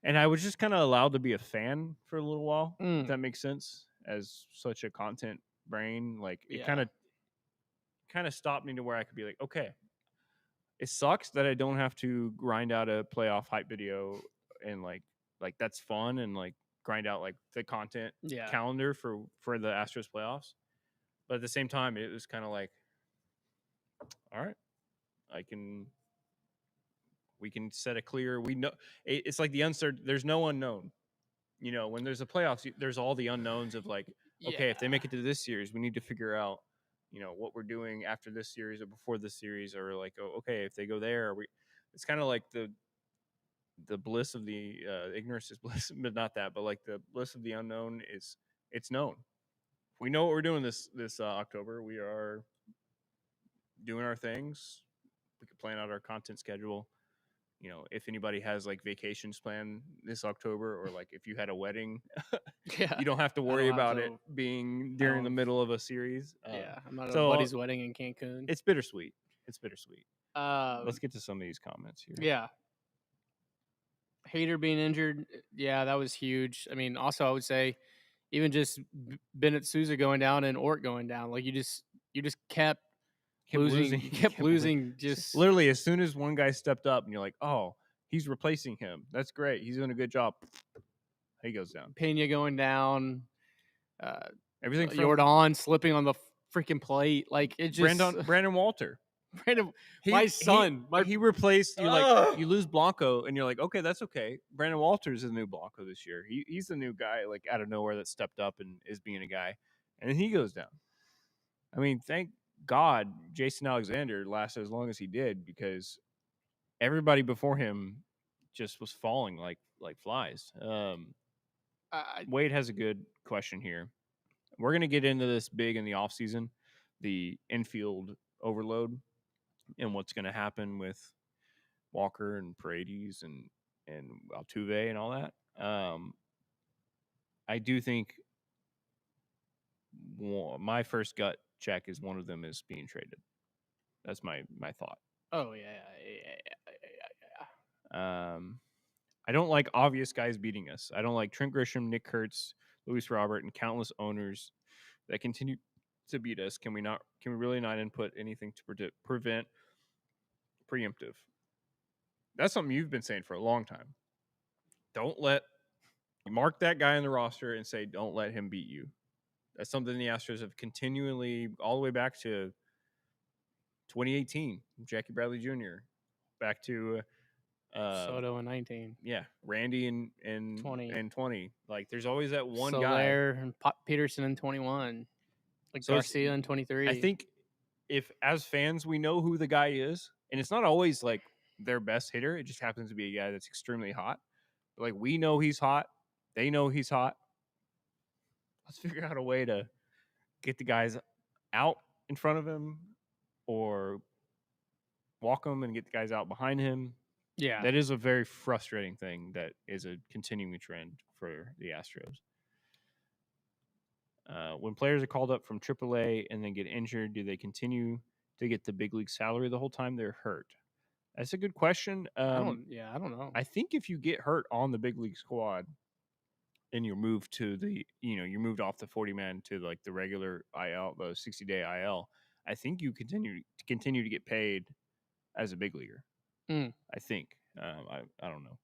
and I was just kind of allowed to be a fan for a little while. If that makes sense. As such a content brain, like it Yeah. kind of stopped me to where I could be like, okay, it sucks that I don't have to grind out a playoff hype video and like that's fun and like grind out like the content Yeah. calendar for the Astros playoffs. But at the same time, it was kind of like, all right, we can set a clear. We know it's like the uncertain. There's no unknown. You know, when there's a playoffs, there's all the unknowns of like, okay, if they make it to this series, we need to figure out, you know, what we're doing after this series or before this series, or like, oh, okay, if they go there, it's kind of like the bliss of the ignorance is bliss, but not that, but like the bliss of the unknown is it's known. We know what we're doing this October. We are doing our things. We can plan out our content schedule. You know, if anybody has like vacations planned this October, or like if you had a wedding, Yeah. you don't have to I worry don't have about to- it being during the middle of a series. Yeah, I'm at a So buddy's wedding in Cancun. it's bittersweet. It's bittersweet. Um, Let's get to some of these comments here. yeah. Hater being injured, yeah, that was huge. I mean, also I would say even just Bennett Sousa going down and Ort going down, like you just kept losing, you kept losing. Just literally as soon as one guy stepped up, and you're like, oh, he's replacing him. That's great. He's doing a good job. He goes down. Pena going down. Everything from Jordan slipping on the freaking plate, like it just Brandon Walter. Brandon, my son, he replaced you. Like you lose Blanco, and you're like, okay, that's okay. Brandon Walters is the new Blanco this year. He's the new guy, like out of nowhere that stepped up and is being a guy, and then he goes down. I mean, thank God Jason Alexander lasted as long as he did because everybody before him just was falling like flies. Wade has a good question here. We're gonna get into this big in the offseason, the infield overload and what's going to happen with Walker and Paredes and Altuve and all that. I do think my first gut check is one of them is being traded. That's my thought. Oh yeah. I don't like obvious guys beating us. I don't like Trent Grisham, Nick Kurtz, Luis Robert, and countless owners that continue to beat us. Can we really not input anything to prevent preemptive? That's something you've been saying for a long time. Don't let mark that guy on the roster and say, don't let him beat you. That's something the Astros have continually, all the way back to 2018, Jackie Bradley Jr., back to Soto in 19. Yeah, Randy in 20. and 20. Like, there's always that one Soler guy. and Peterson in 21. Like So Garcia in 23. I think if, as fans, we know who the guy is, and it's not always like their best hitter. It just happens to be a guy that's extremely hot. But, like, we know he's hot. They know he's hot. Let's figure out a way to get the guys out in front of him or walk them and get the guys out behind him. Yeah. That is a very frustrating thing that is a continuing trend for the Astros. When players are called up from AAA and then get injured, do they continue to get the big league salary the whole time they're hurt? That's a good question. I don't know. I think if you get hurt on the big league squad and you're moved to you're moved off the 40-man to like the regular IL, the 60-day IL, I think you continue to get paid as a big leaguer. Mm. I think. I don't know.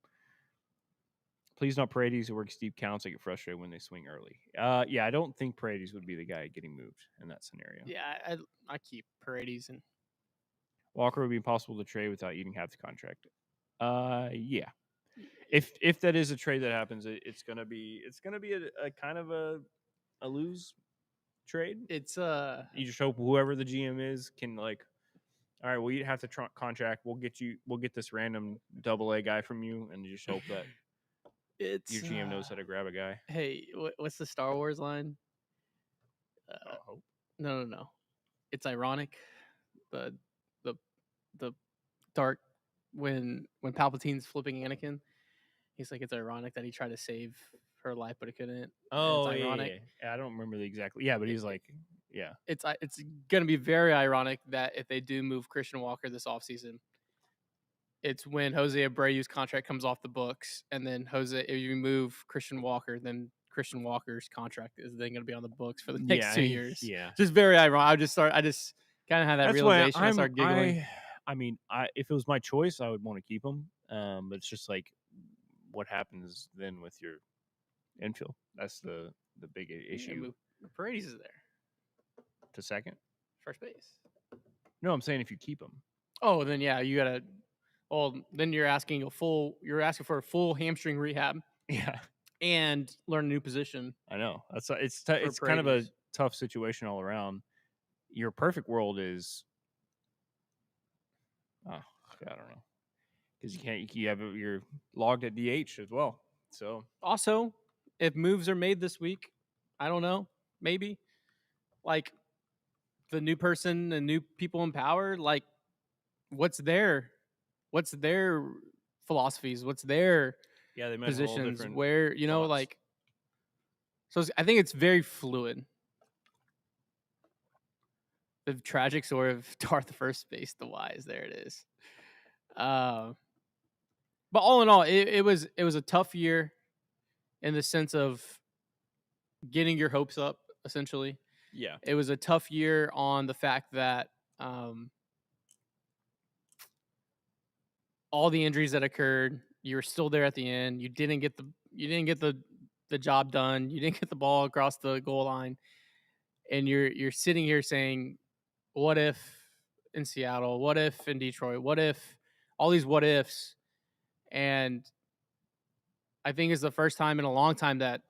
Please not Paredes who works deep counts. I get frustrated when they swing early. Yeah, I don't think Paredes would be the guy getting moved in that scenario. Yeah, I keep Paredes and Walker would be impossible to trade without eating half the contract. Yeah. If that is a trade that happens, it's gonna be a kind of a lose trade. it's You just hope whoever the GM is can like, all right, well, you have to contract. We'll get this random AA guy from you, and you just hope that it's your GM knows how to grab a guy. Hey, what's the Star Wars line? Hope. No. It's ironic, the the the dark when Palpatine's flipping Anakin. He's like, it's ironic that he tried to save her life, but he couldn't. Oh, it's ironic. Yeah. I don't remember the exactly. Yeah, but he's like, yeah. It's going to be very ironic that if they do move Christian Walker this offseason, it's when Jose Abreu's contract comes off the books, and then if you move Christian Walker, then Christian Walker's contract is then going to be on the books for the next 2 years. Yeah. Just very ironic. I just kind of had that realization. I started giggling. I mean, if it was my choice, I would want to keep him. But it's just like, what happens then with your infield? That's the big issue. Paredes is there. To second, first base. No, I'm saying if you keep him. Oh, then yeah, you gotta. Well, then you're asking for a full hamstring rehab. Yeah. And learn a new position. I know. It's kind of a tough situation all around. Your perfect world is, I don't know, because you're logged at DH as well. So also, if moves are made this week, I don't know, maybe like the new person and new people in power, like what's their philosophies, what's their they might positions, have where thoughts. like. So I think it's very fluid. The tragic story of Darth first base, the whys. There it is. But all in all, it was a tough year in the sense of getting your hopes up, essentially. Yeah. It was a tough year on the fact that all the injuries that occurred, you were still there at the end. You didn't get the job done. You didn't get the ball across the goal line. And you're sitting here saying, what if in Seattle? What if in Detroit? What if all these what ifs? And I think it's the first time in a long time that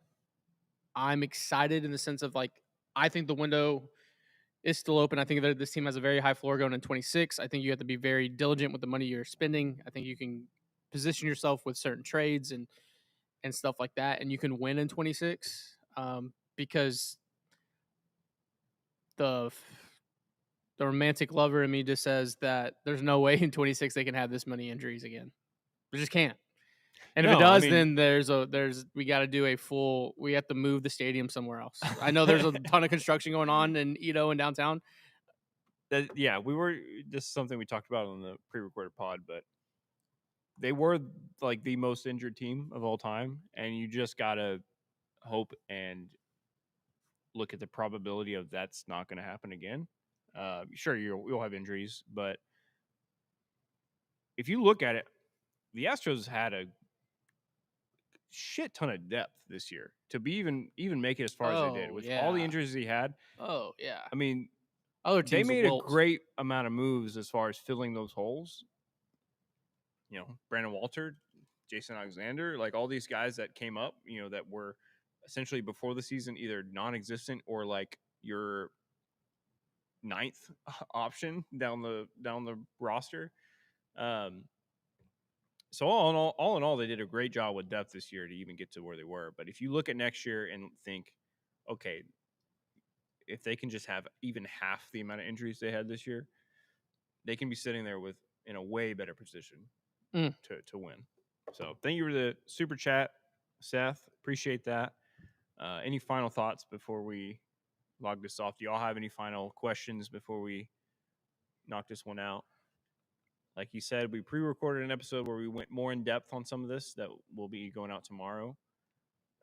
I'm excited in the sense of like, I think the window is still open. I think that this team has a very high floor going in 26. I think you have to be very diligent with the money you're spending. I think you can position yourself with certain trades and stuff like that, and you can win in 26 because the romantic lover in me just says that there's no way in 26 they can have this many injuries again. They just can't. And if it does, then we got to do we have to move the stadium somewhere else. I know there's a ton of construction going on in Edo and downtown. This is something we talked about on the pre-recorded pod, but they were like the most injured team of all time, and you just got to hope and look at the probability of that's not going to happen again. Sure, you'll have injuries, but if you look at it, the Astros had a shit ton of depth this year to be even make it as far as they did with all the injuries he had. Oh yeah. I mean, other teams they made a great amount of moves as far as filling those holes. You know, Brandon Walter, Jason Alexander, like all these guys that came up, that were essentially before the season either non-existent or like your ninth option down the roster. So all in all, they did a great job with depth this year to even get to where they were. But if you look at next year and think, okay, if they can just have even half the amount of injuries they had this year, they can be sitting there in a way better position to win. So thank you for the super chat, Seth. Appreciate that. Any final thoughts before we log this off? Do y'all have any final questions before we knock this one out? Like you said, we pre-recorded an episode where we went more in depth on some of this that will be going out tomorrow.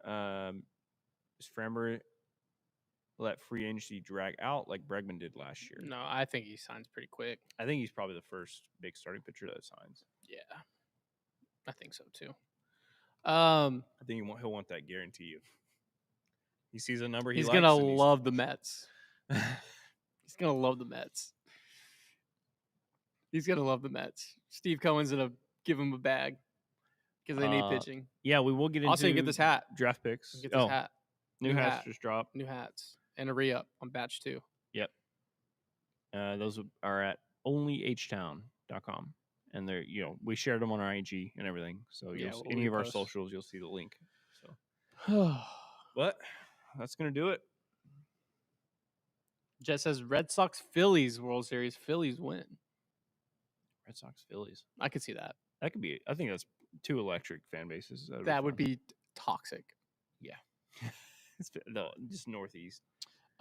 Is Framber let free agency drag out like Bregman did last year? No, I think he signs pretty quick. I think he's probably the first big starting pitcher that signs. Yeah, I think so too. I think he'll want that guarantee of he sees a number he's likes. Gonna love the Mets. He's gonna love the Mets. He's gonna love the Mets. Steve Cohen's gonna give him a bag because they need pitching. Yeah, we will get into also you get this hat, draft picks. Get this hat. New hats just dropped. New hats and a re-up on batch 2. Yep. Those are at onlyhtown.com. And they're, we shared them on our IG and everything. So any of our socials, you'll see the link. So, but that's gonna do it. Jet says Red Sox Phillies World Series. Phillies win. Red Sox Phillies. I could see that. That could be. I think that's 2 electric fan bases. That would be toxic. Yeah. Just Northeast.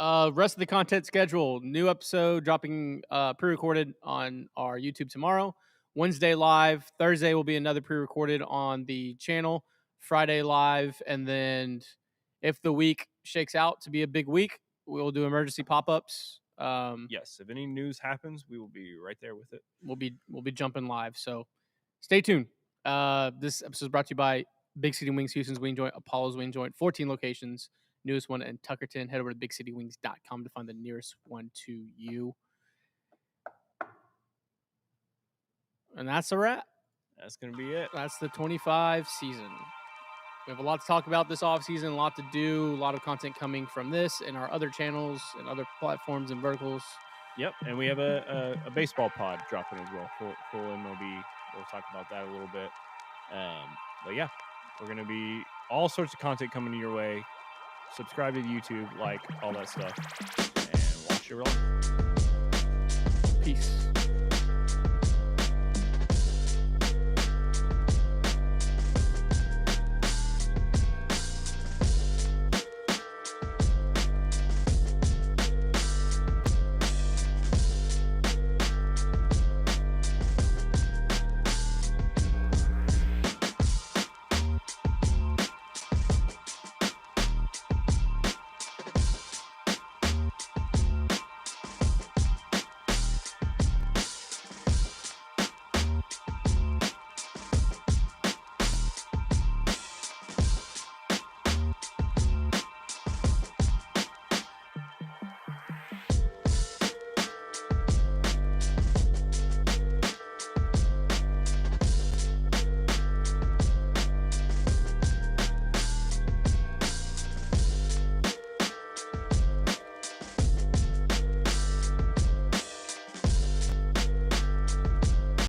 Rest of the content schedule. New episode dropping pre-recorded on our YouTube tomorrow. Wednesday live. Thursday will be another pre-recorded on the channel. Friday live. And then if the week shakes out to be a big week, we'll do emergency pop-ups. Yes, if any news happens, we will be right there with it. We'll be jumping live. So stay tuned. This episode is brought to you by Big City Wings, Houston's Wing Joint, Apollo's Wing Joint, 14 locations. Newest one in Tuckerton. Head over to bigcitywings.com to find the nearest one to you. And that's a wrap. That's going to be it. That's the 25 season. We have a lot to talk about this offseason, a lot to do, a lot of content coming from this and our other channels and other platforms and verticals. Yep, and we have a baseball pod dropping as well. Full MLB. We'll talk about that a little bit. But yeah, we're going to be all sorts of content coming your way. Subscribe to YouTube, like all that stuff, and watch it roll. Peace.